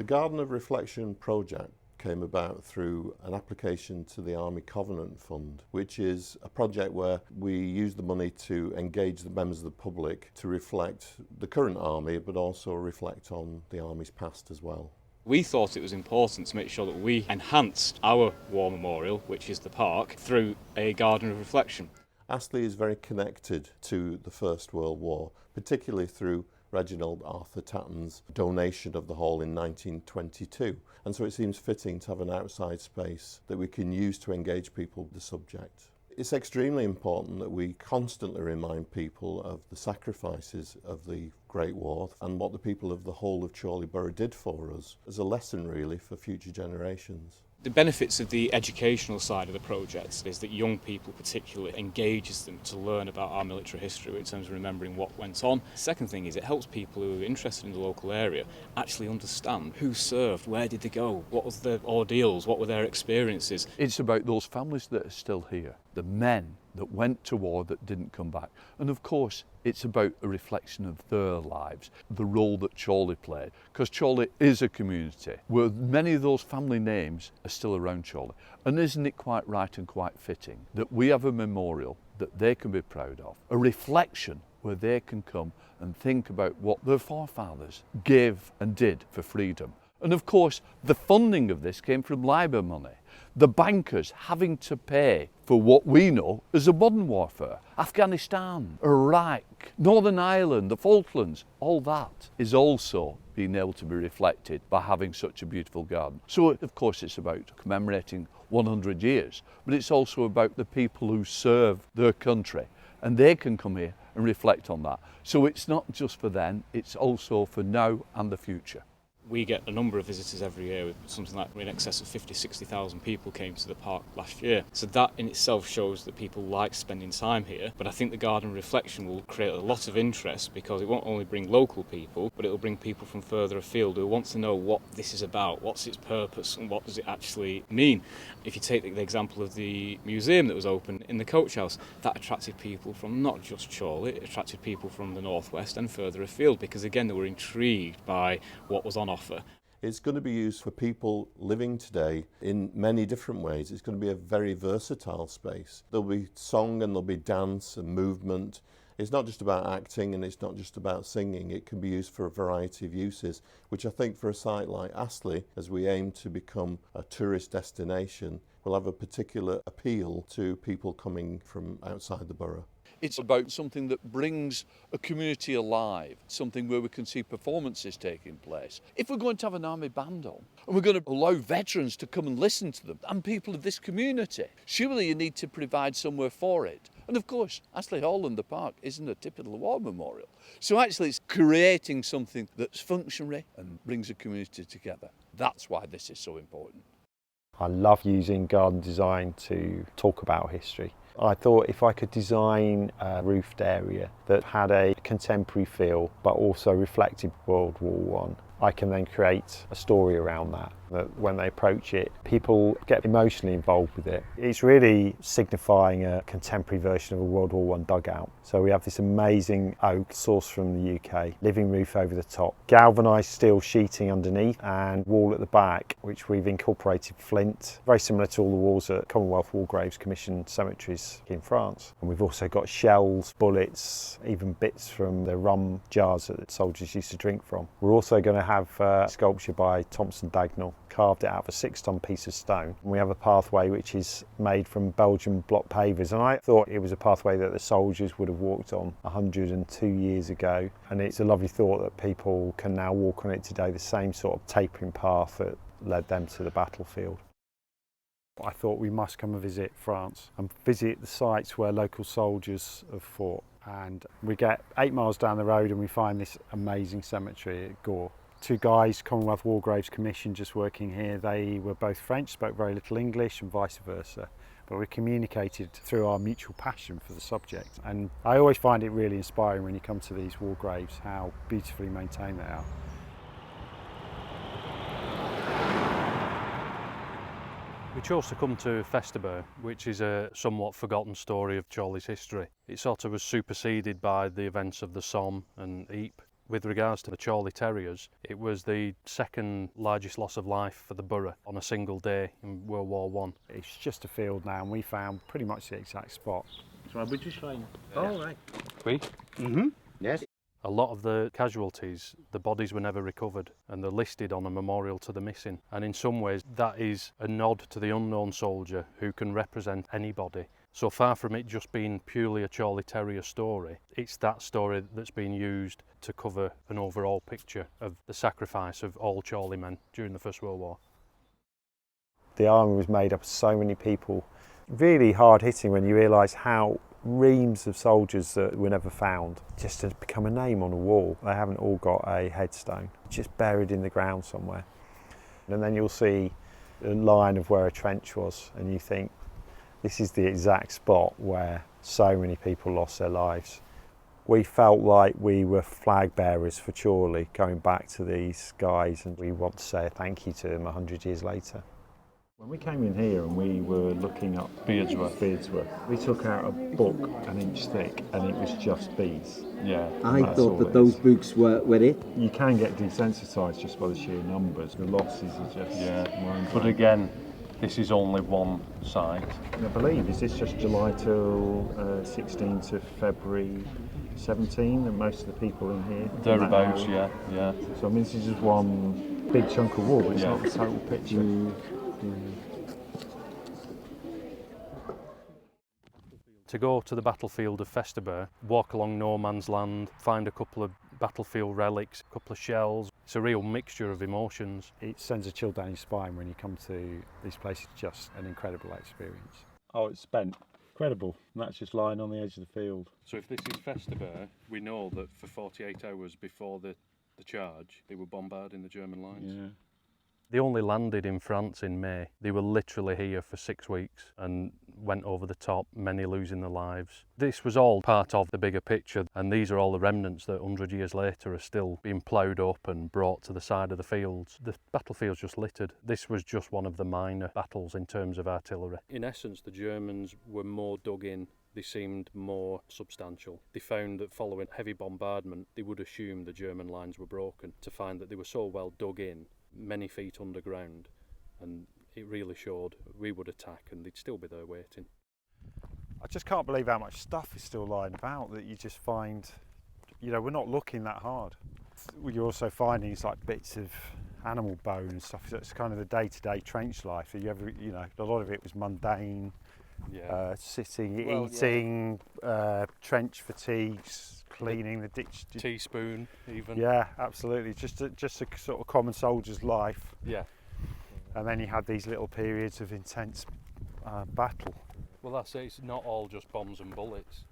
Garden of Reflection project came about through an application to the Army Covenant Fund, which is a project where we use the money to engage the members of the public to reflect the current Army, but also reflect on the Army's past as well. We thought it was important to make sure that we enhanced our war memorial, which is the park, through a Garden of Reflection. Astley is very connected to the First World War, particularly through Reginald Arthur Tatton's donation of the hall in 1922. And so it seems fitting to have an outside space that we can use to engage people with the subject. It's extremely important that we constantly remind people of the sacrifices of the Great War and what the people of the whole of Chorley Borough did for us as a lesson really for future generations. The benefits of the educational side of the project is that young people particularly engages them to learn about our military history in terms of remembering what went on. The second thing is it helps people who are interested in the local area actually understand who served, where did they go, what was their ordeals, what were their experiences. It's about those families that are still here, the men that went to war that didn't come back. And of course, it's about a reflection of their lives, the role that Chorley played, because Chorley is a community where many of those family names are still around Chorley. And isn't it quite right and quite fitting that we have a memorial that they can be proud of, a reflection where they can come and think about what their forefathers gave and did for freedom. And of course, the funding of this came from Labour money. The bankers having to pay for what we know as a modern warfare. Afghanistan, Iraq, Northern Ireland, the Falklands, all that is also being able to be reflected by having such a beautiful garden. So of course it's about commemorating 100 years, but it's also about the people who serve their country, and they can come here and reflect on that. So it's not just for then, it's also for now and the future. We get a number of visitors every year, with something like in excess of 50,000-60,000 people came to the park last year. So that in itself shows that people like spending time here. But I think the Garden Reflection will create a lot of interest because it won't only bring local people, but it will bring people from further afield who want to know what this is about, what's its purpose and what does it actually mean. If you take the example of the museum that was open in the coach house, that attracted people from not just Chorley, it attracted people from the northwest and further afield because again they were intrigued by what was on offer. It's going to be used for people living today in many different ways. It's going to be a very versatile space. There'll be song and there'll be dance and movement. It's not just about acting and it's not just about singing. It can be used for a variety of uses, which I think for a site like Astley, as we aim to become a tourist destination, will have a particular appeal to people coming from outside the borough. It's about something that brings a community alive, something where we can see performances taking place. If we're going to have an army band on, and we're going to allow veterans to come and listen to them, and people of this community, surely you need to provide somewhere for it. And of course, Astley Hall and the park isn't a typical war memorial. So actually it's creating something that's functionary and brings a community together. That's why this is so important. I love using garden design to talk about history. I thought if I could design a roofed area that had a contemporary feel but also reflected World War I can then create a story around that when they approach it, people get emotionally involved with it. It's really signifying a contemporary version of a World War I dugout. So we have this amazing oak sourced from the UK, living roof over the top, galvanised steel sheeting underneath and wall at the back, which we've incorporated flint, very similar to all the walls at Commonwealth War Graves commissioned cemeteries in France. And we've also got shells, bullets, even bits from the rum jars that the soldiers used to drink from. We're also going to have sculpture by Thompson Dagnall, carved it out of a 6-ton piece of stone. And we have a pathway which is made from Belgian block pavers, and I thought it was a pathway that the soldiers would have walked on 102 years ago, and it's a lovely thought that people can now walk on it today, the same sort of tapering path that led them to the battlefield. I thought we must come and visit France and visit the sites where local soldiers have fought, and we get 8 miles down the road and we find this amazing cemetery at Gore. 2 guys, Commonwealth War Graves Commission, just working here. They were both French, spoke very little English and vice versa, but we communicated through our mutual passion for the subject. And I always find it really inspiring when you come to these war graves, how beautifully maintained they are. We chose to come to Festubert, which is a somewhat forgotten story of Chorley's history. It sort of was superseded by the events of the Somme and Ypres. With regards to the Chorley Terriers, it was the second largest loss of life for the borough on a single day in World War One. It's just a field now, and we found pretty much the exact spot. So would you sign? Oh, right. We? Mm-hmm. Yes. A lot of the casualties, the bodies were never recovered, and they're listed on a memorial to the missing. And in some ways, that is a nod to the unknown soldier who can represent anybody. So far from it just being purely a Chorley Terrier story, it's that story that's been used to cover an overall picture of the sacrifice of all Chorley men during the First World War. The army was made up of so many people. Really hard hitting when you realise how reams of soldiers that were never found just to become a name on a wall. They haven't all got a headstone, just buried in the ground somewhere. And then you'll see a line of where a trench was, and you think, this is the exact spot where so many people lost their lives. We felt like we were flag bearers for Chorley, going back to these guys, and we want to say a thank you to them 100 years later. When we came in here and we were looking up Beardsworth, we took out a book an inch thick and it was just bees. Yeah. I thought that those books were it. You can get desensitised just by the sheer numbers. The losses are just mind-blowing. But again, this is only one site. I believe, is this just July till 16 to February 17, and most of the people in here? Thereabouts, yeah. So I mean, this is just one big chunk of wall, but it's not the total picture. To go to the battlefield of Festubert, walk along no man's land, find a couple of battlefield relics, a couple of shells. It's a real mixture of emotions. It sends a chill down your spine when you come to these places. Just an incredible experience. Oh, it's spent. Incredible. And that's just lying on the edge of the field. So if this is Festubert, we know that for 48 hours before the charge, they were bombarding the German lines. Yeah. They only landed in France in May. They were literally here for 6 weeks and went over the top, many losing their lives. This was all part of the bigger picture, and these are all the remnants that 100 years later are still being ploughed up and brought to the side of the fields. The battlefield's just littered. This was just one of the minor battles in terms of artillery. In essence, the Germans were more dug in. They seemed more substantial. They found that following heavy bombardment, they would assume the German lines were broken, to find that they were so well dug in, many feet underground, and it really showed we would attack and they'd still be there waiting. I just can't believe how much stuff is still lying about that you just find, you know, we're not looking that hard. You're also finding it's like bits of animal bone and stuff. It's kind of the day-to-day trench life. A lot of it was mundane, sitting, eating, trench fatigues, cleaning the ditch. Teaspoon, even. Yeah, absolutely. Just a sort of common soldier's life. Yeah. And then you had these little periods of intense battle. Well, that's it. It's not all just bombs and bullets.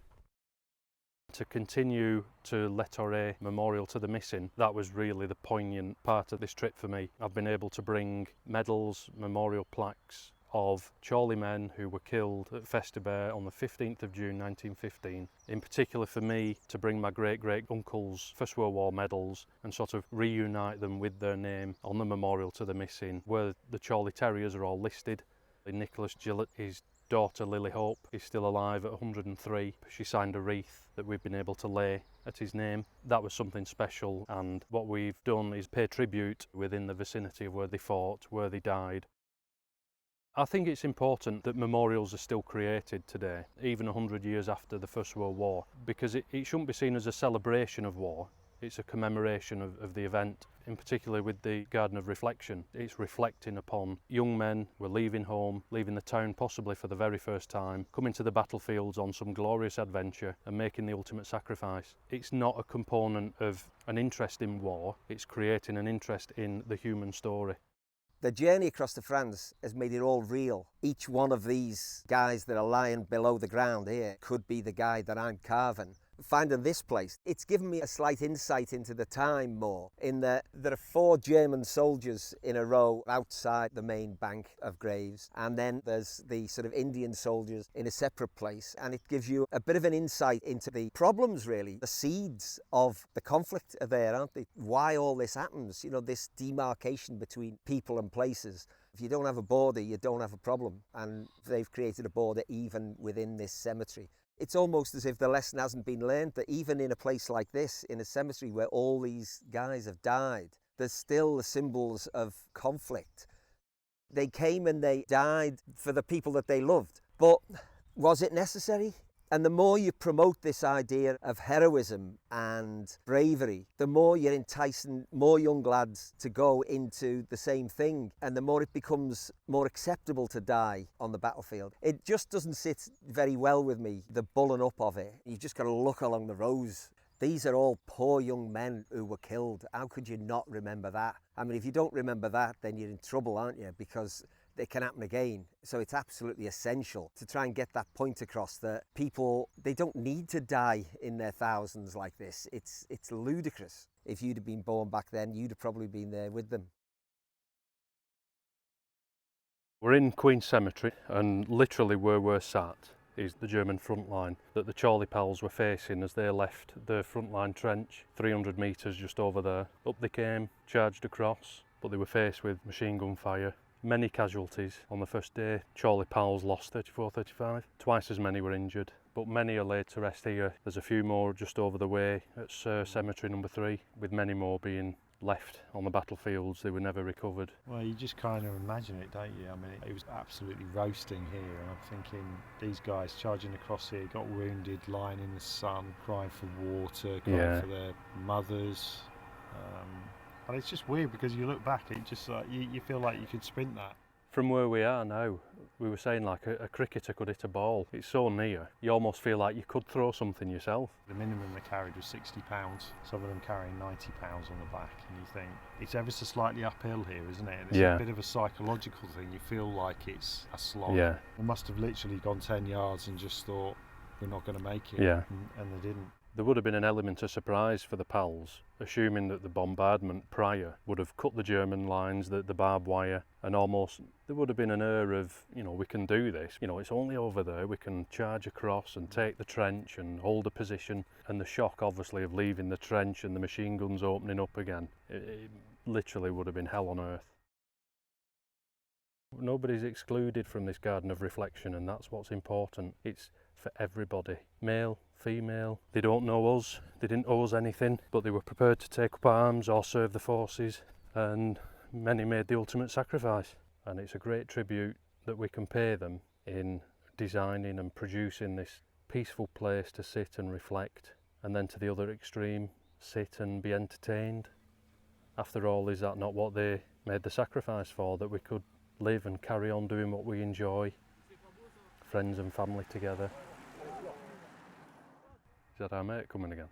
To continue to L'Etouré Memorial to the Missing, that was really the poignant part of this trip for me. I've been able to bring medals, memorial plaques of Chorley men who were killed at Festubert on the 15th of June 1915. In particular for me, to bring my great-great-uncle's First World War medals and sort of reunite them with their name on the memorial to the missing, where the Chorley Terriers are all listed. Nicholas Gillett, his daughter Lily Hope, is still alive at 103. She signed a wreath that we've been able to lay at his name. That was something special, and what we've done is pay tribute within the vicinity of where they fought, where they died. I think it's important that memorials are still created today, even 100 years after the First World War, because it shouldn't be seen as a celebration of war. It's a commemoration of the event, in particular with the Garden of Reflection. It's reflecting upon young men who are leaving home, leaving the town possibly for the very first time, coming to the battlefields on some glorious adventure and making the ultimate sacrifice. It's not a component of an interest in war, it's creating an interest in the human story. The journey across to France has made it all real. Each one of these guys that are lying below the ground here could be the guy that I'm carving. Finding this place, it's given me a slight insight into the time more, in that there are 4 German soldiers in a row outside the main bank of graves, and then there's the sort of Indian soldiers in a separate place, and it gives you a bit of an insight into the problems, really. The seeds of the conflict are there, aren't they? Why all this happens, you know, this demarcation between people and places. If you don't have a border, you don't have a problem, and they've created a border even within this cemetery. It's almost as if the lesson hasn't been learned, that even in a place like this, in a cemetery where all these guys have died, there's still the symbols of conflict. They came and they died for the people that they loved, but was it necessary? And the more you promote this idea of heroism and bravery, the more you're enticing more young lads to go into the same thing, and the more it becomes more acceptable to die on the battlefield. It just doesn't sit very well with me, the bulling up of it. You've just got to look along the rows. These are all poor young men who were killed. How could you not remember that? I mean, if you don't remember that, then you're in trouble, aren't you? Because it can happen again. So it's absolutely essential to try and get that point across, that people, they don't need to die in their thousands like this. It's ludicrous. If you'd have been born back then, you'd have probably been there with them. We're in Queen's Cemetery, and literally where we're sat is the German front line that the Chorley pals were facing as they left the front line trench 300 metres just over there. Up they came, charged across, but they were faced with machine gun fire. Many casualties on the first day. Chorley pals lost 34, 35. Twice as many were injured, but many are laid to rest here. There's a few more just over the way at Cemetery number 3, with many more being left on the battlefields. They were never recovered. Well, you just kind of imagine it, don't you? I mean, it was absolutely roasting here, and I'm thinking these guys charging across here, got wounded, lying in the sun, crying for water, crying for their mothers. And it's just weird because you look back, it just like you feel like you could sprint that. From where we are now, we were saying like a cricketer could hit a ball. It's so near, you almost feel like you could throw something yourself. The minimum they carried was 60 pounds, some of them carrying 90 pounds on the back, and you think, it's ever so slightly uphill here, isn't it? And it's a bit of a psychological thing, you feel like it's a slog. Yeah. We must have literally gone 10 yards and just thought, we're not going to make it, Yeah. and they didn't. There would have been an element of surprise for the pals, assuming that the bombardment prior would have cut the German lines, the barbed wire, and almost there would have been an air of, you know, we can do this, you know, it's only over there, we can charge across and take the trench and hold a position. And the shock, obviously, of leaving the trench and the machine guns opening up again, it literally would have been hell on earth. Nobody's excluded from this garden of reflection, and that's what's important. It's for everybody, male, female. They don't know us, they didn't owe us anything, but they were prepared to take up arms or serve the forces, and many made the ultimate sacrifice. And it's a great tribute that we can pay them in designing and producing this peaceful place to sit and reflect, and then to the other extreme, sit and be entertained. After all, is that not what they made the sacrifice for, that we could live and carry on doing what we enjoy, friends and family together? Is that our mate coming again?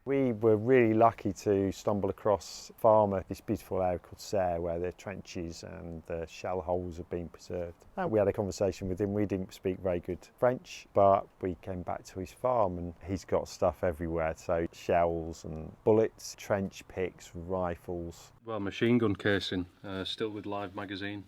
We were really lucky to stumble across Farmer, this beautiful area called Sayre, where the trenches and the shell holes have been preserved. And we had a conversation with him. We didn't speak very good French, but we came back to his farm and he's got stuff everywhere. So shells and bullets, trench picks, rifles. Well, machine gun casing, still with live magazine.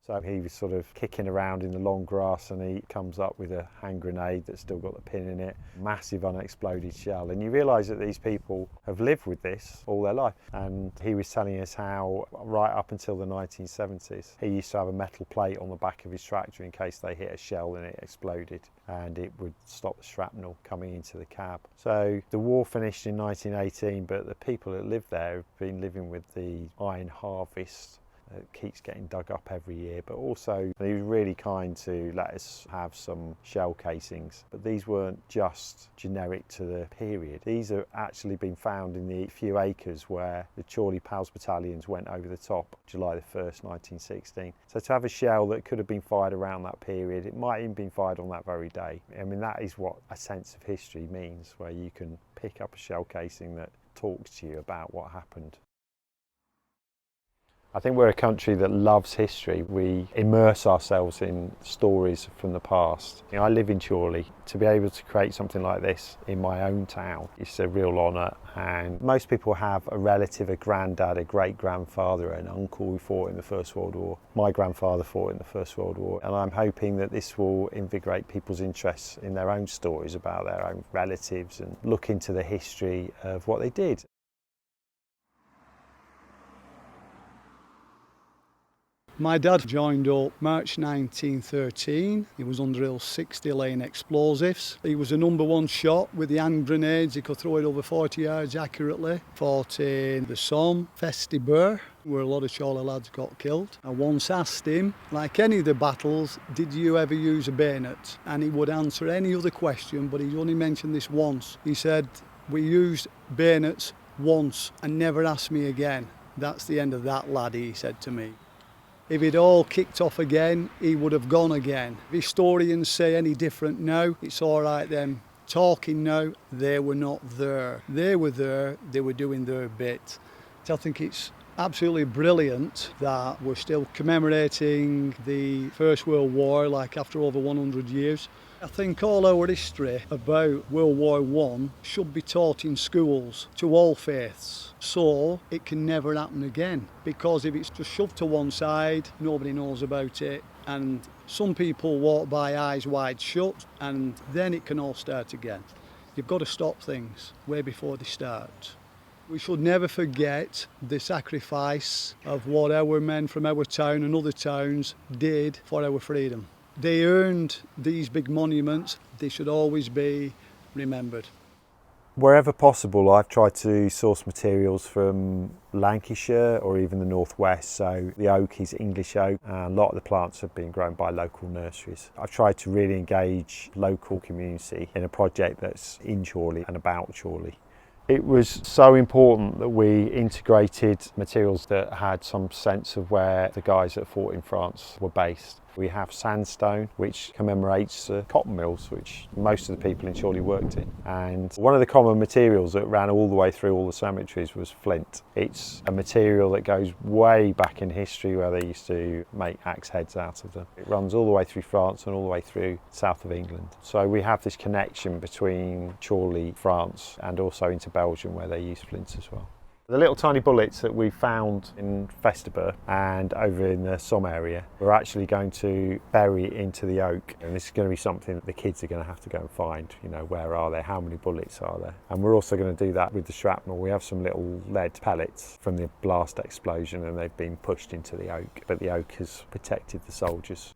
So he was sort of kicking around in the long grass and he comes up with a hand grenade that's still got the pin in it, massive unexploded shell. And you realise that these people have lived with this all their life. And he was telling us how right up until the 1970s, he used to have a metal plate on the back of his tractor in case they hit a shell and it exploded, and it would stop the shrapnel coming into the cab. So the war finished in 1918, but the people that lived there have been living with the iron harvest. It keeps getting dug up every year, but also he was really kind to let us have some shell casings. But these weren't just generic to the period. These have actually been found in the few acres where the Chorley Pals battalions went over the top July the 1st, 1916. So to have a shell that could have been fired around that period, it might even been fired on that very day. I mean, that is what a sense of history means, where you can pick up a shell casing that talks to you about what happened. I think we're a country that loves history. We immerse ourselves in stories from the past. You know, I live in Chorley. To be able to create something like this in my own town is a real honour, and most people have a relative, a granddad, a great-grandfather, an uncle who fought in the First World War. My grandfather fought in the First World War, and I'm hoping that this will invigorate people's interests in their own stories about their own relatives and look into the history of what they did. My dad joined up March 1913. He was under ill 60 laying explosives. He was a #1 shot with the hand grenades. He could throw it over 40 yards accurately. Fought in the Somme, Astley Park, where a lot of Chorley lads got killed. I once asked him, like any of the battles, did you ever use a bayonet? And he would answer any other question, but he only mentioned this once. He said, we used bayonets once and never asked me again. That's the end of that, laddie, he said to me. If it all kicked off again, he would have gone again. If historians say any different now, it's all right then. Talking now, they were not there. They were there, they were doing their bit. So I think it's absolutely brilliant that we're still commemorating the First World War, like after over 100 years. I think all our history about World War I should be taught in schools to all faiths, so it can never happen again. Because if it's just shoved to one side, nobody knows about it, and some people walk by eyes wide shut, and then it can all start again. You've got to stop things way before they start. We should never forget the sacrifice of what our men from our town and other towns did for our freedom. They earned these big monuments. They should always be remembered. Wherever possible, I've tried to source materials from Lancashire or even the northwest. So the oak is English oak, and a lot of the plants have been grown by local nurseries. I've tried to really engage local community in a project that's in Chorley and about Chorley. It was so important that we integrated materials that had some sense of where the guys that fought in France were based. We have sandstone, which commemorates cotton mills, which most of the people in Chorley worked in. And one of the common materials that ran all the way through all the cemeteries was flint. It's a material that goes way back in history, where they used to make axe heads out of them. It runs all the way through France and all the way through south of England. So we have this connection between Chorley, France, and also into Belgium, where they use flint as well. The little tiny bullets that we found in Festiber and over in the Somme area, we're actually going to bury into the oak, and this is going to be something that the kids are going to have to go and find. You know, where are they? How many bullets are there? And we're also going to do that with the shrapnel. We have some little lead pellets from the blast explosion, and they've been pushed into the oak, but the oak has protected the soldiers.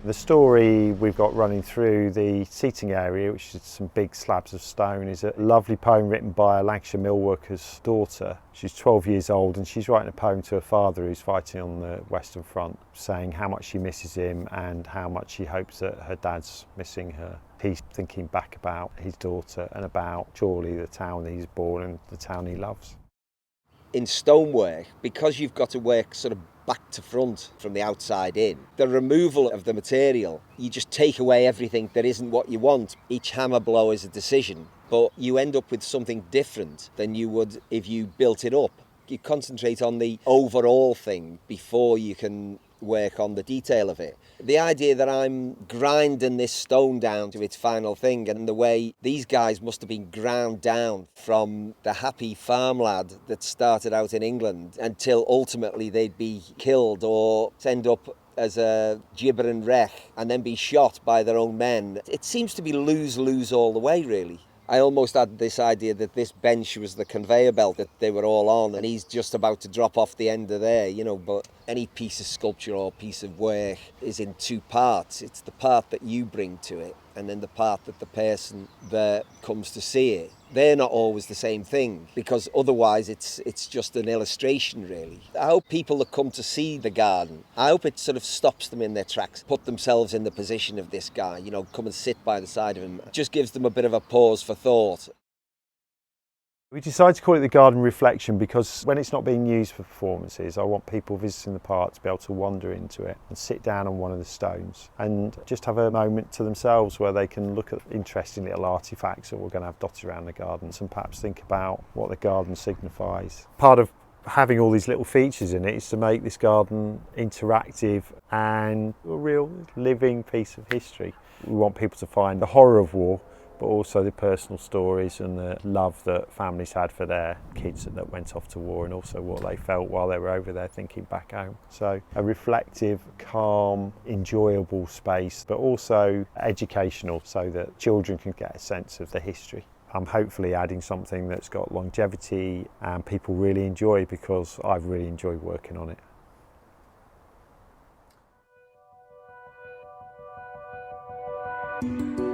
The story we've got running through the seating area, which is some big slabs of stone, is a lovely poem written by a Lancashire mill worker's daughter. She's 12 years old, and she's writing a poem to her father, who's fighting on the Western Front, saying how much she misses him and how much she hopes that her dad's missing her. He's thinking back about his daughter and about Chorley, the town that he's born and the town he loves. In stonework, because you've got to work sort of back to front from the outside in, the removal of the material, you just take away everything that isn't what you want. Each hammer blow is a decision, but you end up with something different than you would if you built it up. You concentrate on the overall thing before you can work on the detail of it. The idea that I'm grinding this stone down to its final thing, and the way these guys must have been ground down from the happy farm lad that started out in England until ultimately they'd be killed or end up as a gibbering wreck and then be shot by their own men. It seems to be lose-lose all the way, really. I almost had this idea that this bench was the conveyor belt that they were all on, and he's just about to drop off the end of there, you know. But any piece of sculpture or piece of work is in two parts. It's the part that you bring to it, and then the part that the person that comes to see it. They're not always the same thing, because otherwise it's just an illustration, really. I hope people that come to see the garden, I hope it sort of stops them in their tracks, put themselves in the position of this guy, you know, come and sit by the side of him. It just gives them a bit of a pause for thought. We decided to call it the Garden Reflection because when it's not being used for performances, I want people visiting the park to be able to wander into it and sit down on one of the stones and just have a moment to themselves where they can look at interesting little artefacts that we're going to have dotted around the gardens and perhaps think about what the garden signifies. Part of having all these little features in it is to make this garden interactive and a real living piece of history. We want people to find the horror of war, but also the personal stories and the love that families had for their kids that went off to war, and also what they felt while they were over there thinking back home. So a reflective, calm, enjoyable space, but also educational so that children can get a sense of the history. I'm hopefully adding something that's got longevity and people really enjoy, because I've really enjoyed working on it. Borough.